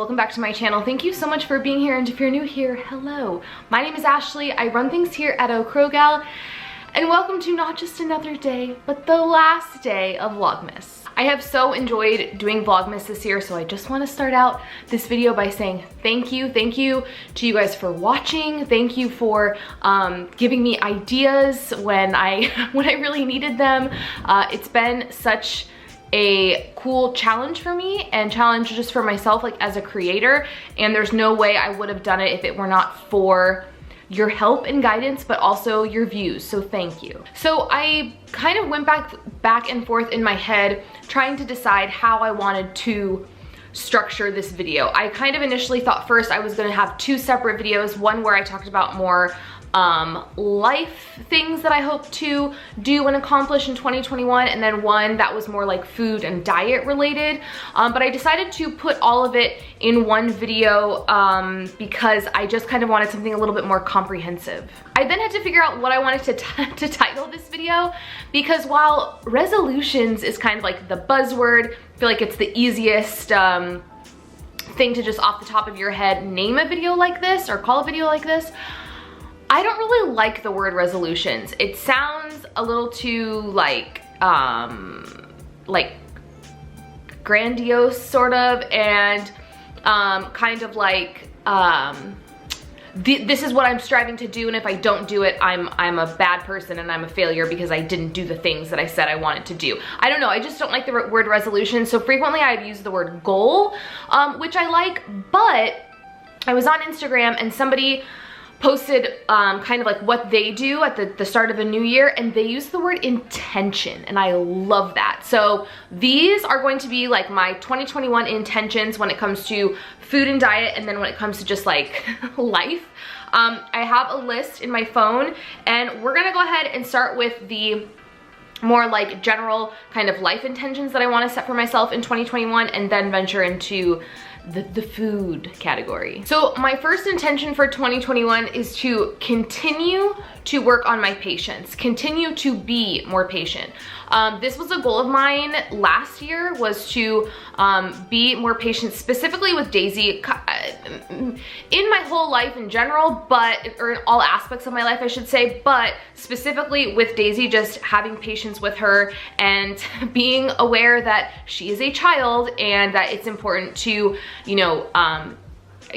welcome back to my channel. Thank you so much for being here, and if you're new here, hello. My name is Ashley. I run things here at Gal, and welcome to not just another day, but the last day of Vlogmas. I have so enjoyed doing Vlogmas this year, so I just want to start out this video by saying thank you to you guys for watching. Thank you for giving me ideas when I really needed them. It's been such a cool challenge for me, and challenge just for myself, like as a creator, and there's no way I would have done it if it were not for your help and guidance, but also your views, so thank you. So I kind of went back and forth in my head trying to decide how I wanted to structure this video. I kind of initially thought first I was gonna have two separate videos, one where I talked about more life things that I hope to do and accomplish in 2021, and then one that was more like food and diet related. But I decided to put all of it in one video because I just kind of wanted something a little bit more comprehensive. I then had to figure out what I wanted to title this video, because while resolutions is kind of like the buzzword, I feel like it's the easiest thing to just off the top of your head name a video like this or call a video like this. I don't really like the word resolutions. It sounds a little too like grandiose sort of, and kind of like this is what I'm striving to do, and if I don't do it, I'm a bad person and I'm a failure because I didn't do the things that I said I wanted to do. I don't know, I just don't like the word resolution, so frequently I've used the word goal, which I like, but I was on Instagram and somebody posted kind of like what they do at the start of a new year, and they use the word intention, and I love that. So these are going to be like my 2021 intentions when it comes to food and diet, and then when it comes to just like life. I have a list in my phone, and we're gonna go ahead and start with the more like general kind of life intentions that I want to set for myself in 2021, and then venture into the food category. So my first intention for 2021 is to continue to work on my patience, continue to be more patient. This was a goal of mine last year, was to be more patient, specifically with Daisy, in my whole life in general, or in all aspects of my life I should say, but specifically with Daisy, just having patience with her and being aware that she is a child and that it's important to, you know,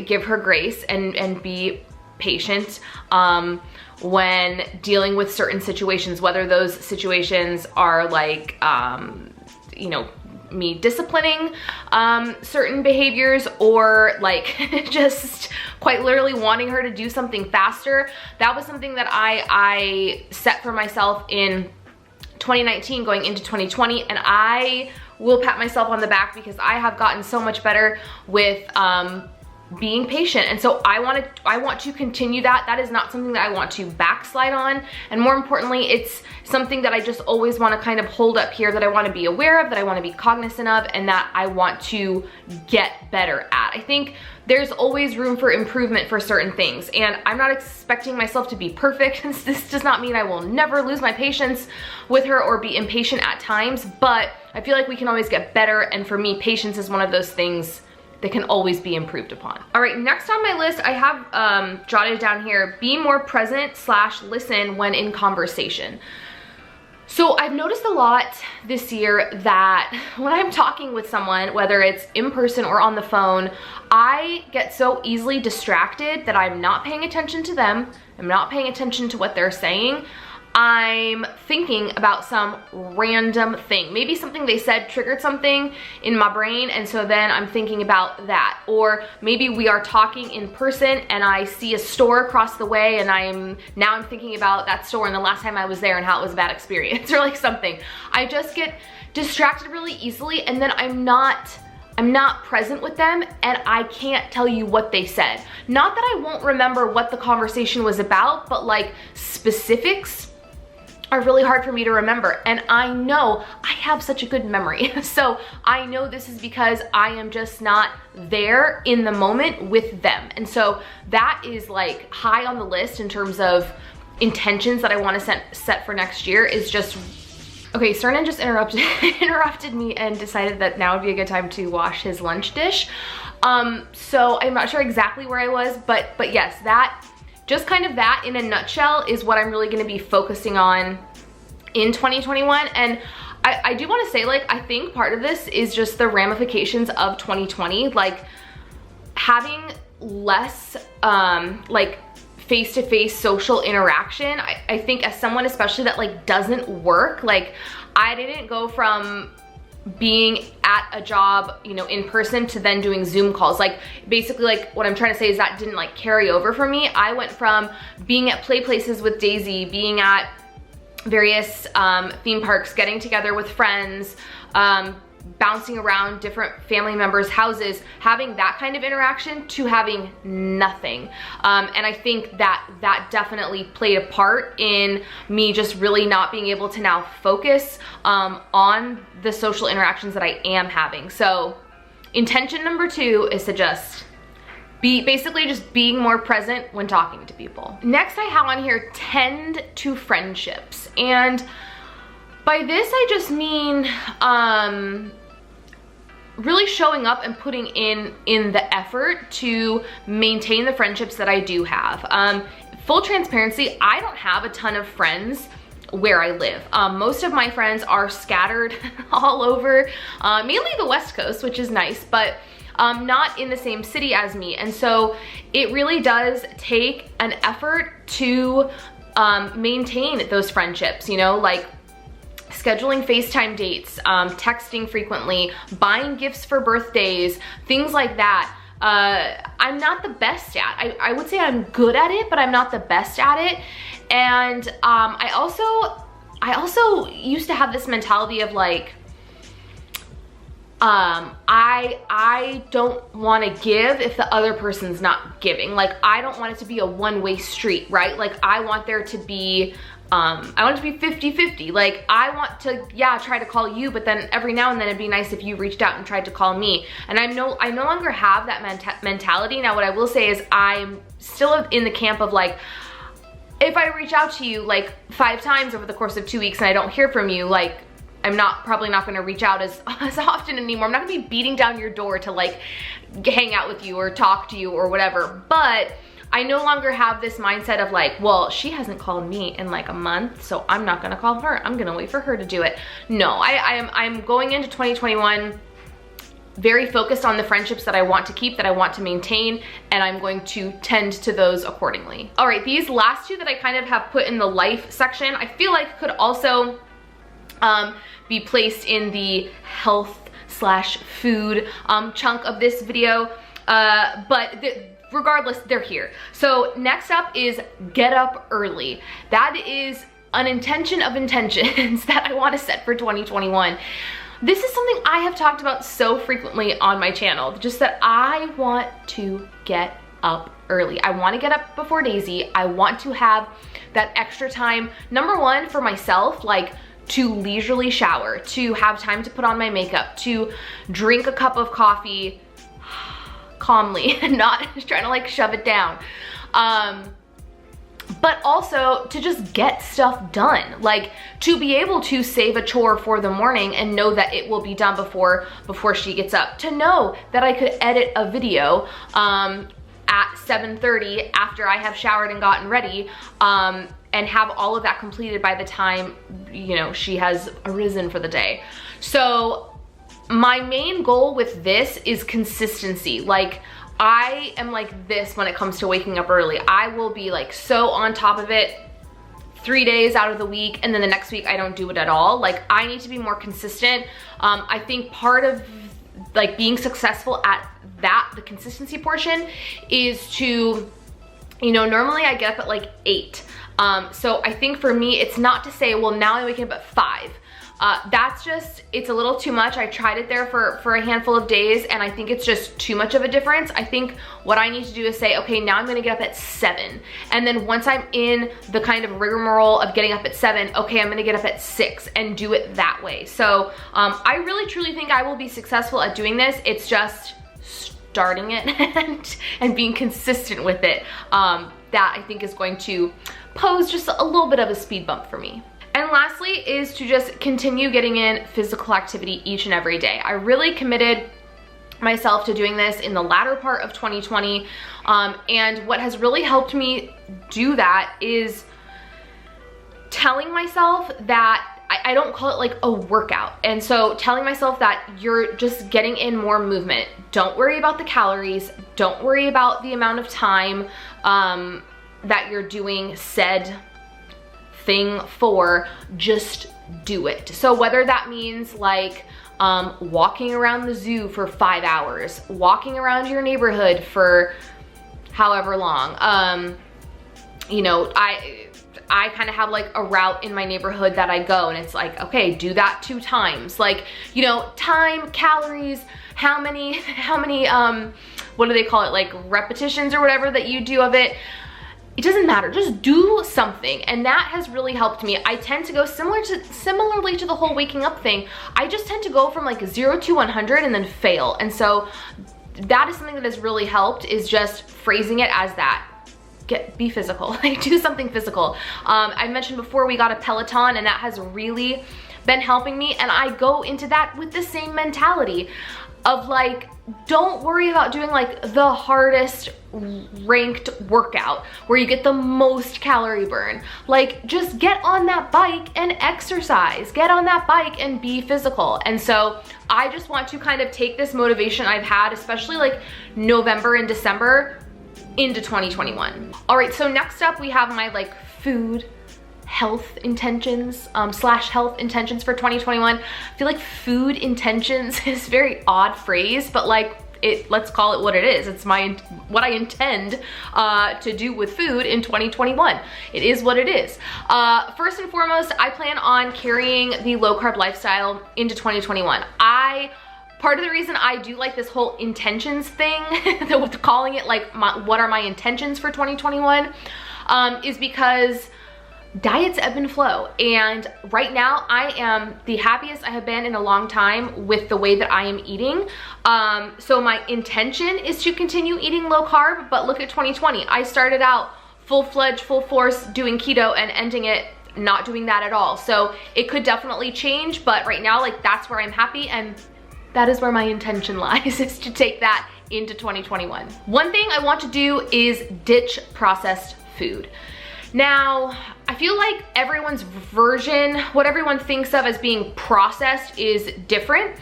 give her grace and be patient when dealing with certain situations, whether those situations are like, you know, me disciplining certain behaviors, or like just quite literally wanting her to do something faster. That was something that I set for myself in 2019 going into 2020, and I will pat myself on the back because I have gotten so much better with being patient, and so I want to continue that. That is not something that I want to backslide on, and more importantly, it's something that I just always want to kind of hold up here, that I want to be aware of, that I want to be cognizant of, and that I want to get better at. I think there's always room for improvement for certain things, and I'm not expecting myself to be perfect. This does not mean I will never lose my patience with her or be impatient at times, but I feel like we can always get better, and for me, patience is one of those things that can always be improved upon. All right, next on my list, I have jotted down here, be more present / listen when in conversation. So I've noticed a lot this year that when I'm talking with someone, whether it's in person or on the phone, I get so easily distracted that I'm not paying attention to them, I'm not paying attention to what they're saying. I'm thinking about some random thing. Maybe something they said triggered something in my brain, and so then I'm thinking about that. Or maybe we are talking in person and I see a store across the way, and now I'm thinking about that store and the last time I was there and how it was a bad experience, or like something. I just get distracted really easily, and then I'm not present with them, and I can't tell you what they said. Not that I won't remember what the conversation was about, but like specifics are really hard for me to remember, and I know I have such a good memory. So I know this is because I am just not there in the moment with them. And so that is like high on the list in terms of intentions that I want to set for next year, is just Okay, Cernan just interrupted me and decided that now would be a good time to wash his lunch dish. So I'm not sure exactly where I was, but yes, that, just kind of that in a nutshell is what I'm really gonna be focusing on in 2021. And I do wanna say, like, I think part of this is just the ramifications of 2020, like having less, like, face-to-face social interaction. I think as someone especially that like doesn't work, like I didn't go from being at a job, you know, in person to then doing Zoom calls. Like basically, like what I'm trying to say is that didn't like carry over for me. I went from being at play places with Daisy, being at various theme parks, getting together with friends, bouncing around different family members' houses, having that kind of interaction to having nothing. And I think that definitely played a part in me just really not being able to now focus on the social interactions that I am having. So intention number 2 is to just basically just being more present when talking to people. Next I have on here, tend to friendships. And by this I just mean really showing up and putting in the effort to maintain the friendships that I do have. Full transparency, I don't have a ton of friends where I live. Most of my friends are scattered all over, mainly the West Coast, which is nice, but not in the same city as me. And so it really does take an effort to maintain those friendships, you know, like scheduling FaceTime dates, texting frequently, buying gifts for birthdays, things like that. I'm not the best at. I would say I'm good at it, but I'm not the best at it. And I also used to have this mentality of like, I don't want to give if the other person's not giving. Like I don't want it to be a one-way street, right? Like I want there to be I want it to be 50-50. Like I want to, yeah, try to call you, but then every now and then it'd be nice if you reached out and tried to call me. And I no longer have that mentality. Now what I will say is I'm still in the camp of like, if I reach out to you like 5 times over the course of 2 weeks and I don't hear from you, like I'm probably not gonna reach out as often anymore. I'm not gonna be beating down your door to like hang out with you or talk to you or whatever. But I no longer have this mindset of like, well, she hasn't called me in like a month, so I'm not gonna call her. I'm gonna wait for her to do it. No, I'm going into 2021 very focused on the friendships that I want to keep, that I want to maintain, and I'm going to tend to those accordingly. All right, these last 2 that I kind of have put in the life section, I feel like could also be placed in the health/food chunk of this video, but regardless, they're here. So next up is get up early. That is an intention of intentions that I want to set for 2021. This is something I have talked about so frequently on my channel, just that I want to get up early. I want to get up before Daisy. I want to have that extra time, number 1, for myself, like to leisurely shower, to have time to put on my makeup, to drink a cup of coffee calmly and not trying to like shove it down. But also to just get stuff done, like to be able to save a chore for the morning and know that it will be done before she gets up, to know that I could edit a video at 7:30 after I have showered and gotten ready, and have all of that completed by the time, you know, she has arisen for the day. So my main goal with this is consistency. Like I am like this when it comes to waking up early. I will be like so on top of it 3 days out of the week, and then the next week I don't do it at all. Like I need to be more consistent. I think part of like being successful at that, the consistency portion, is to, you know, normally I get up at like 8. So I think for me, it's not to say, well, now I'm waking up at 5. That's just, it's a little too much. I tried it there for a handful of days, and I think it's just too much of a difference. I think what I need to do is say, okay, now I'm gonna get up at 7. And then once I'm in the kind of rigmarole of getting up at 7, okay, I'm gonna get up at 6 and do it that way. So I really truly think I will be successful at doing this. It's just starting it and being consistent with it. That I think is going to pose just a little bit of a speed bump for me. And lastly, lastly is to just continue getting in physical activity each and every day. I really committed myself to doing this in the latter part of 2020. And what has really helped me do that is telling myself that I don't call it like a workout. And so telling myself that you're just getting in more movement. Don't worry about the calories. Don't worry about the amount of time that you're doing said thing for. Just do it. So whether that means like walking around the zoo for 5 hours, walking around your neighborhood for however long, you know, I kind of have like a route in my neighborhood that I go, and it's like, okay, do that 2 times. Like, you know, time, calories, how many, what do they call it? Like repetitions or whatever that you do of it. It doesn't matter, just do something. And that has really helped me. I tend to go similarly to the whole waking up thing. I just tend to go from like 0 to 100 and then fail. And so that is something that has really helped, is just phrasing it as that. Be physical, like do something physical. I mentioned before we got a Peloton, and that has really been helping me. And I go into that with the same mentality of like, don't worry about doing like the hardest ranked workout where you get the most calorie burn. Like, just get on that bike and exercise, get on that bike and be physical. And so I just want to kind of take this motivation I've had, especially like November and December, into 2021. All right, so next up we have my like food health intentions slash health intentions for 2021. I feel like food intentions is a very odd phrase, but like let's call it what it is. It's what I intend to do with food in 2021. It is what it is. First and foremost, I plan on carrying the low carb lifestyle into 2021. Part of the reason I do like this whole intentions thing, with calling it like what are my intentions for 2021, is because diets ebb and flow. And right now I am the happiest I have been in a long time with the way that I am eating. So my intention is to continue eating low carb, but look at 2020. I started out full-fledged, full force doing keto and ending it not doing that at all. So it could definitely change, but right now, like, that's where I'm happy, and that is where my intention lies, is to take that into 2021. One thing I want to do is ditch processed food. Now, I feel like everyone's version, what everyone thinks of as being processed, is different.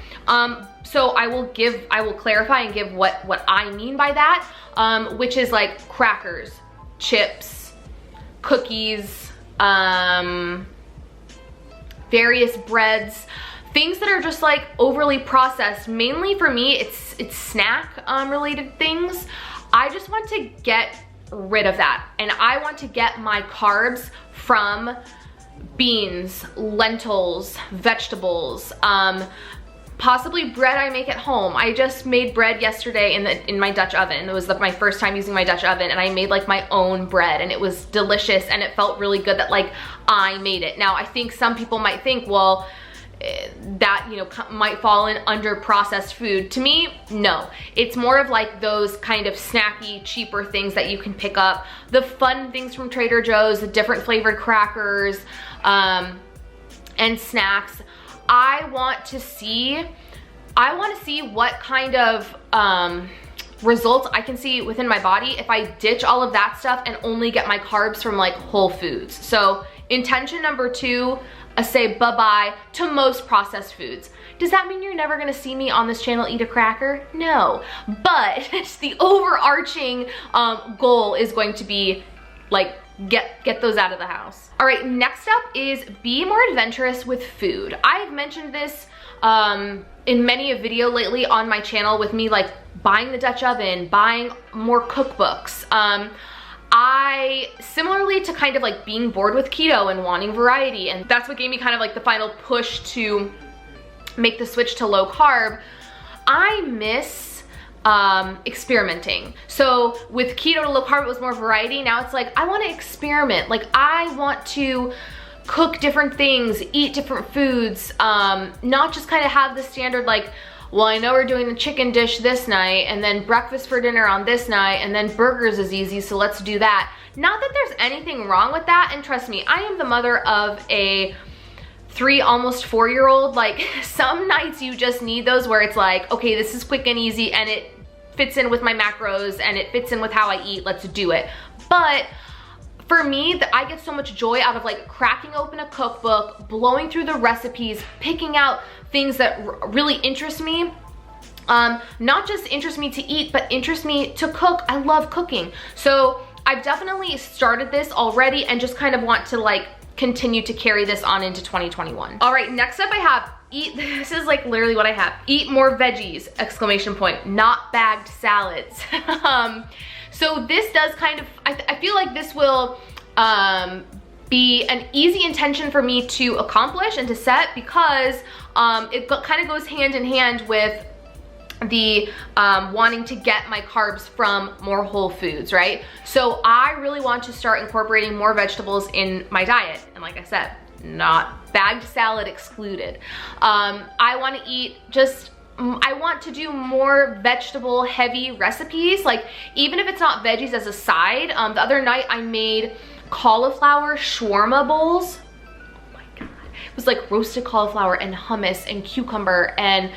So I will clarify and give what I mean by that, which is like crackers, chips, cookies, various breads, things that are just like overly processed. Mainly for me, it's snack related things. I just want to get rid of that, and I want to get my carbs from beans, lentils, vegetables, possibly bread I make at home. I just made bread yesterday in my Dutch oven. It was my first time using my Dutch oven, and I made like my own bread, and it was delicious, and it felt really good that like I made it. Now I think some people might think, well, that, you know, might fall in under processed food. To me, no. It's more of like those kind of snacky, cheaper things that you can pick up. The fun things from Trader Joe's, the different flavored crackers, and snacks. I want to see what kind of results I can see within my body if I ditch all of that stuff and only get my carbs from like whole foods. So intention number 2, say bye-bye to most processed foods. Does that mean you're never gonna see me on this channel eat a cracker? No, but the overarching goal is going to be like, get those out of the house. All right, next up is be more adventurous with food. I've mentioned this in many a video lately on my channel, with me like buying the Dutch oven, buying more cookbooks. I, similarly to kind of like being bored with keto and wanting variety, and that's what gave me kind of like the final push to make the switch to low carb, I miss experimenting. So with keto to low carb, it was more variety. Now it's like, I want to experiment. Like, I want to cook different things, eat different foods, not just kind of have the standard like, well, I know we're doing the chicken dish this night, and then breakfast for dinner on this night, and then burgers is easy, so let's do that. Not that there's anything wrong with that, and trust me, I am the mother of a 3, almost 4-year-old, like some nights you just need those where it's like, okay, this is quick and easy and it fits in with my macros and it fits in with how I eat, let's do it. But for me, I get so much joy out of like cracking open a cookbook, blowing through the recipes, picking out things that really interest me. Not just interest me to eat, but interest me to cook. I love cooking. So I've definitely started this already and just kind of want to like continue to carry this on into 2021. All right, next up I have this is like literally what I have. Eat more veggies, exclamation point, not bagged salads. So this does kind of, I feel like this will be an easy intention for me to accomplish and to set, because it kind of goes hand in hand with the wanting to get my carbs from more whole foods, right? So I really want to start incorporating more vegetables in my diet. And like I said, not bagged salad excluded. I want to eat just, I want to do more vegetable heavy recipes. Like even if it's not veggies as a side, the other night I made cauliflower shawarma bowls. Oh my God. It was like roasted cauliflower and hummus and cucumber and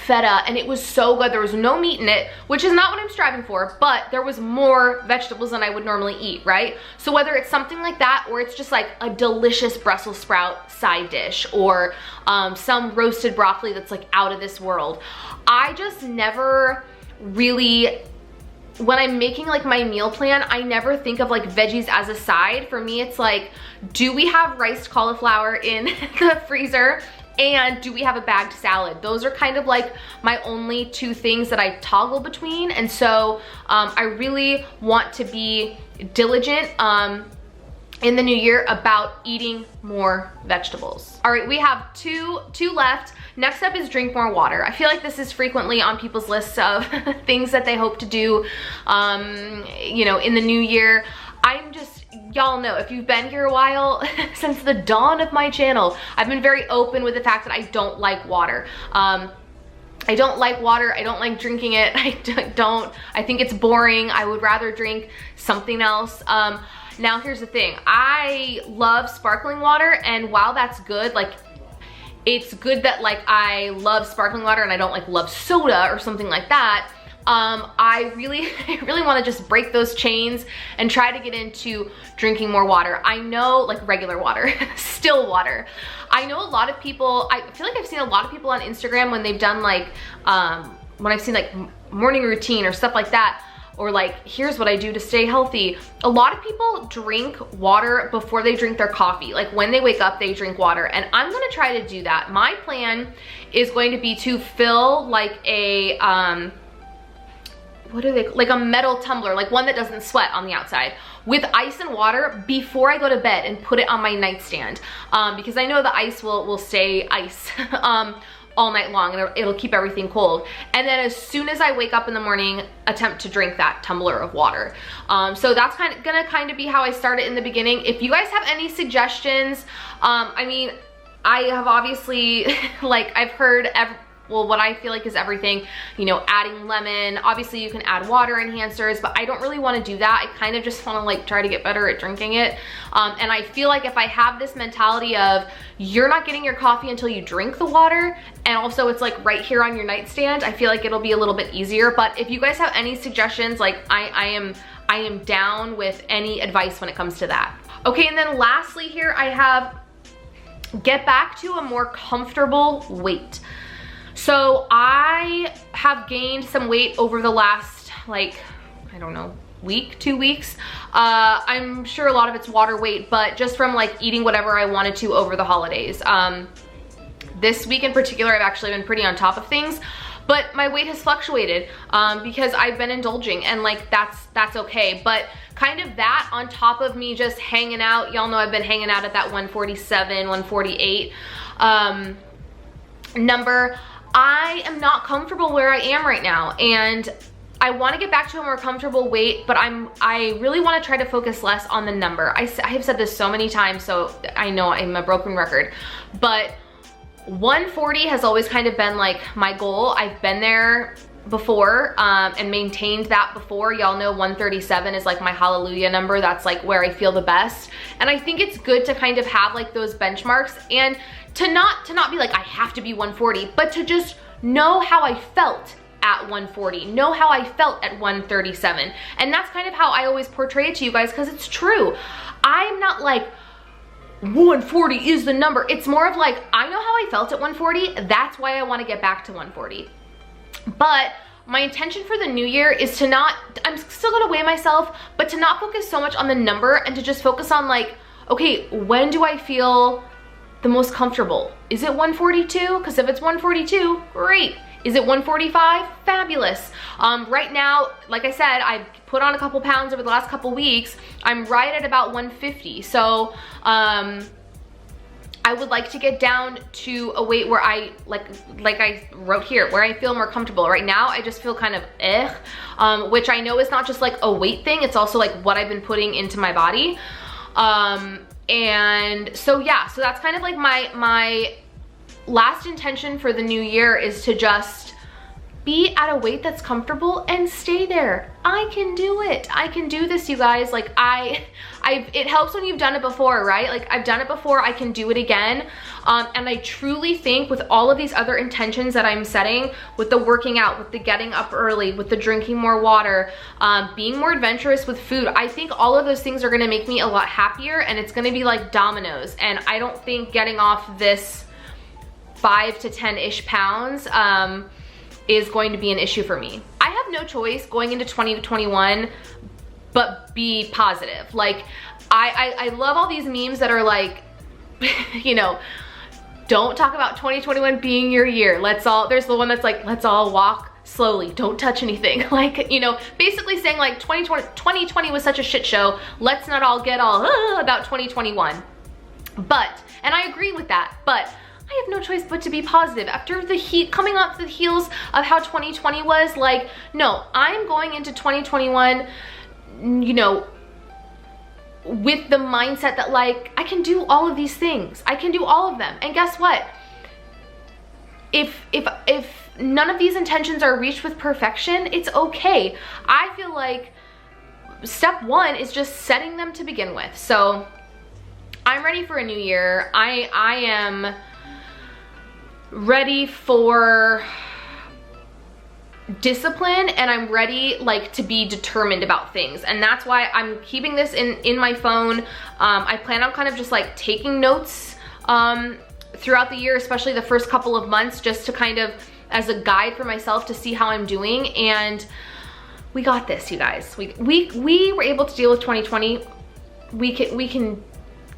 feta, and it was so good. There was no meat in it, which is not what I'm striving for, but there was more vegetables than I would normally eat, right? So whether it's something like that, or it's just like a delicious Brussels sprout side dish, or some roasted broccoli that's like out of this world. I just never really, when I'm making like my meal plan, I never think of like veggies as a side. For me, it's like, do we have riced cauliflower in the freezer? And do we have a bagged salad? Those are kind of like my only 2 things that I toggle between. And so I really want to be diligent in the new year about eating more vegetables. All right, we have two left. Next up is drink more water. I feel like this is frequently on people's lists of things that they hope to do, you know, in the new year. I'm just, y'all know, if you've been here a while, since the dawn of my channel, I've been very open with the fact that I don't like water. I don't like water. I don't like drinking it. I think it's boring. I would rather drink something else. Now here's the thing. I love sparkling water, and while that's good, like, it's good that like I love sparkling water and I don't like love soda or something like that. I really want to just break those chains and try to get into drinking more water. I know, like regular water, still water. I know a lot of people, I feel like I've seen a lot of people on Instagram when they've done like, when I've seen like morning routine or stuff like that, or like, here's what I do to stay healthy. A lot of people drink water before they drink their coffee. Like when they wake up, they drink water, and I'm gonna try to do that. My plan is going to be to fill like a, what are they, like a metal tumbler, like one that doesn't sweat on the outside, with ice and water before I go to bed, and put it on my nightstand, because I know the ice will stay ice all night long, and it'll keep everything cold. And then as soon as I wake up in the morning, attempt to drink that tumbler of water. So that's gonna be how I start it in the beginning. If you guys have any suggestions, I mean, I have obviously, like, I've heard well, what I feel like is everything, you know, adding lemon. Obviously you can add water enhancers, but I don't really want to do that. I kind of just want to like try to get better at drinking it. And I feel like if I have this mentality of you're not getting your coffee until you drink the water, and also it's like right here on your nightstand, I feel like it'll be a little bit easier. But if you guys have any suggestions, like I am down with any advice when it comes to that. Okay, and then lastly here I have get back to a more comfortable weight. So I have gained some weight over the last, like, I don't know, week, 2 weeks. I'm sure a lot of it's water weight, but just from like eating whatever I wanted to over the holidays. This week in particular, I've actually been pretty on top of things, but my weight has fluctuated because I've been indulging, and like that's okay. But kind of that on top of me just hanging out, y'all know I've been hanging out at that 147, 148 number. I am not comfortable where I am right now, and I want to get back to a more comfortable weight, but I really want to try to focus less on the number. I have said this so many times, so I know I'm a broken record, but 140 has always kind of been like my goal. I've been there before and maintained that before. Y'all know 137 is like my hallelujah number. That's like where I feel the best. And I think it's good to kind of have like those benchmarks and to not be like, I have to be 140, but to just know how I felt at 140, know how I felt at 137. And that's kind of how I always portray it to you guys, because it's true. I'm not like 140 is the number. It's more of like, I know how I felt at 140. That's why I want to get back to 140. But my intention for the new year is to not, I'm still gonna weigh myself, but to not focus so much on the number and to just focus on like, okay, when do I feel the most comfortable? Is it 142? Because if it's 142, great. Is it 145? Fabulous. Right now, like I said, I've put on a couple pounds over the last couple weeks. I'm right at about 150. So I would like to get down to a weight where I, like I wrote here, where I feel more comfortable. Right now, I just feel kind of which I know is not just like a weight thing, it's also like what I've been putting into my body. And so yeah, so that's kind of like my last intention for the new year is to just be at a weight that's comfortable and stay there. I can do it. I can do this, you guys. Like it helps when you've done it before, right? Like I've done it before, I can do it again. And I truly think with all of these other intentions that I'm setting, with the working out, with the getting up early, with the drinking more water, being more adventurous with food, I think all of those things are gonna make me a lot happier, and it's gonna be like dominoes. And I don't think getting off this 5 to 10-ish pounds is going to be an issue for me. I have no choice going into 2021 but be positive. Like I love all these memes that are like, you know, don't talk about 2021 being your year. There's the one that's like, let's all walk slowly, don't touch anything. Like, you know, basically saying like 2020 was such a shit show. Let's not all get all about 2021. But, and I agree with that, but I have no choice but to be positive. After the heat, coming off the heels of how 2020 was, like, no, I'm going into 2021, you know, with the mindset that like, I can do all of these things. I can do all of them. And guess what? If none of these intentions are reached with perfection, it's okay. I feel like step one is just setting them to begin with. So I'm ready for a new year. I am ready for discipline, and I'm ready like to be determined about things, and that's why I'm keeping this in my phone. I plan on kind of just like taking notes throughout the year, especially the first couple of months, just to kind of as a guide for myself to see how I'm doing. And we got this, you guys. We were able to deal with 2020. We can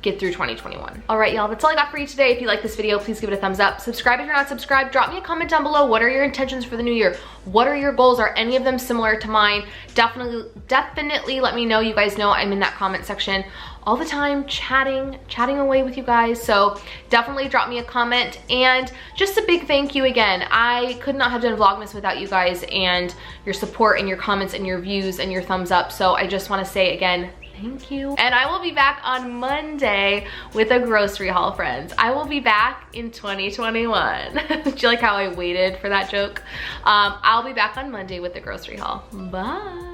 get through 2021. All right, y'all, that's all I got for you today. If you like this video, please give it a thumbs up. Subscribe if you're not subscribed. Drop me a comment down below. What are your intentions for the new year? What are your goals? Are any of them similar to mine? Definitely let me know. You guys know I'm in that comment section all the time, chatting away with you guys. So definitely drop me a comment, and just a big thank you again. I could not have done Vlogmas without you guys and your support and your comments and your views and your thumbs up. So I just want to say again, thank you. And I will be back on Monday with a grocery haul, friends. I will be back in 2021. Do you like how I waited for that joke? I'll be back on Monday with the grocery haul. Bye.